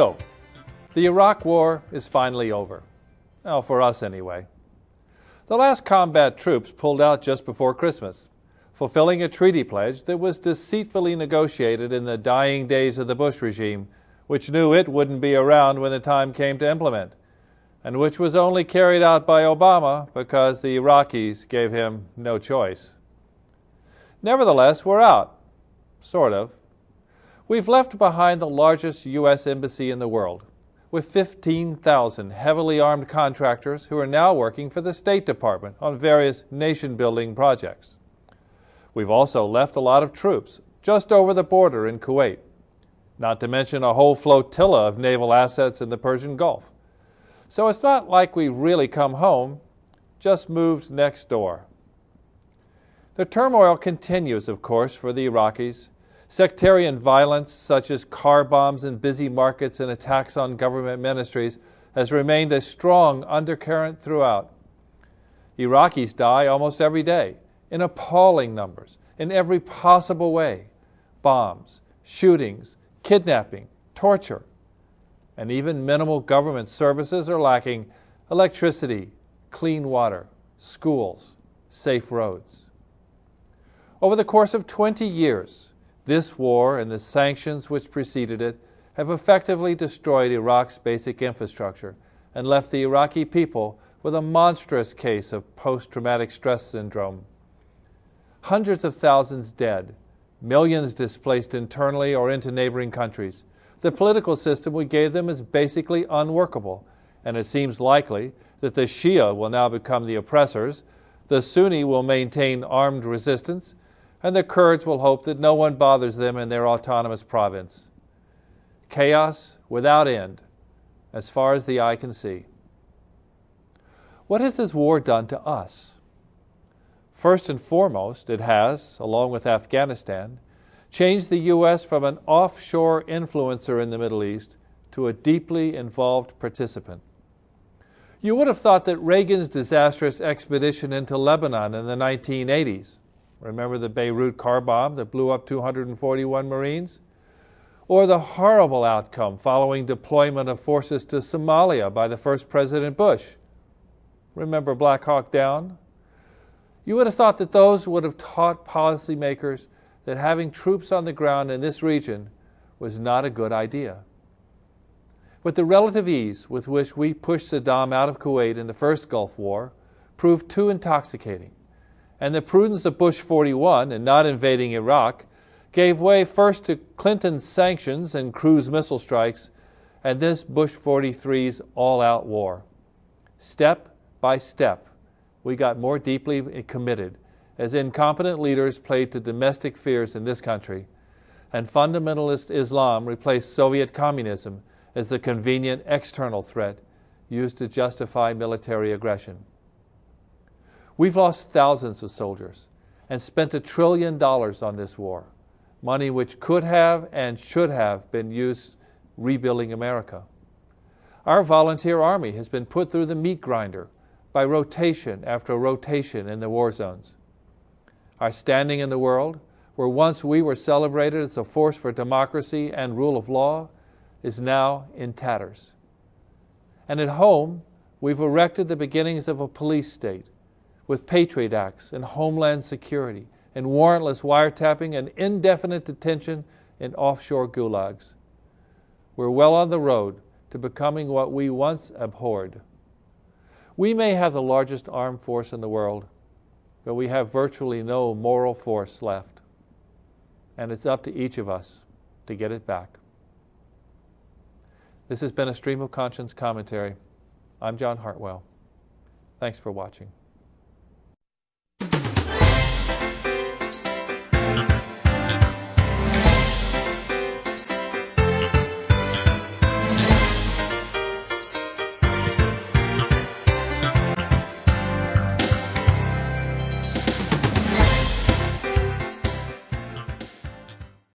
So, the Iraq War is finally over. Well, for us anyway. The last combat troops pulled out just before Christmas, fulfilling a treaty pledge that was deceitfully negotiated in the dying days of the Bush regime, which knew it wouldn't be around when the time came to implement, and which was only carried out by Obama because the Iraqis gave him no choice. Nevertheless, we're out. Sort of. We've left behind the largest U.S. embassy in the world, with 15,000 heavily armed contractors who are now working for the State Department on various nation-building projects. We've also left a lot of troops just over the border in Kuwait, not to mention a whole flotilla of naval assets in the Persian Gulf. So it's not like we've really come home, just moved next door. The turmoil continues, of course, for the Iraqis. Sectarian violence, such as car bombs in busy markets and attacks on government ministries, has remained a strong undercurrent throughout. Iraqis die almost every day, in appalling numbers, in every possible way. Bombs, shootings, kidnapping, torture. And even minimal government services are lacking: electricity, clean water, schools, safe roads. Over the course of 20 years, this war and the sanctions which preceded it have effectively destroyed Iraq's basic infrastructure and left the Iraqi people with a monstrous case of post-traumatic stress syndrome. Hundreds of thousands dead, millions displaced internally or into neighboring countries. The political system we gave them is basically unworkable, and it seems likely that the Shia will now become the oppressors, the Sunni will maintain armed resistance, and the Kurds will hope that no one bothers them in their autonomous province. Chaos without end, as far as the eye can see. What has this war done to us? First and foremost, it has, along with Afghanistan, changed the U.S. from an offshore influencer in the Middle East to a deeply involved participant. You would have thought that Reagan's disastrous expedition into Lebanon in the 1980s, remember the Beirut car bomb that blew up 241 Marines? Or the horrible outcome following deployment of forces to Somalia by the first President Bush. Remember Black Hawk Down? You would have thought that those would have taught policymakers that having troops on the ground in this region was not a good idea. But the relative ease with which we pushed Saddam out of Kuwait in the first Gulf War proved too intoxicating. And the prudence of Bush 41 in not invading Iraq gave way first to Clinton's sanctions and cruise missile strikes, and this Bush 43's all-out war. Step by step, we got more deeply committed as incompetent leaders played to domestic fears in this country, and fundamentalist Islam replaced Soviet communism as the convenient external threat used to justify military aggression. We've lost thousands of soldiers and spent $1 trillion on this war, money which could have and should have been used rebuilding America. Our volunteer army has been put through the meat grinder by rotation after rotation in the war zones. Our standing in the world, where once we were celebrated as a force for democracy and rule of law, is now in tatters. And at home, we've erected the beginnings of a police state, with Patriot Acts and Homeland Security and warrantless wiretapping and indefinite detention in offshore gulags. We're well on the road to becoming what we once abhorred. We may have the largest armed force in the world, but we have virtually no moral force left. And it's up to each of us to get it back. This has been a Stream of Conscience commentary. I'm John Hartwell. Thanks for watching.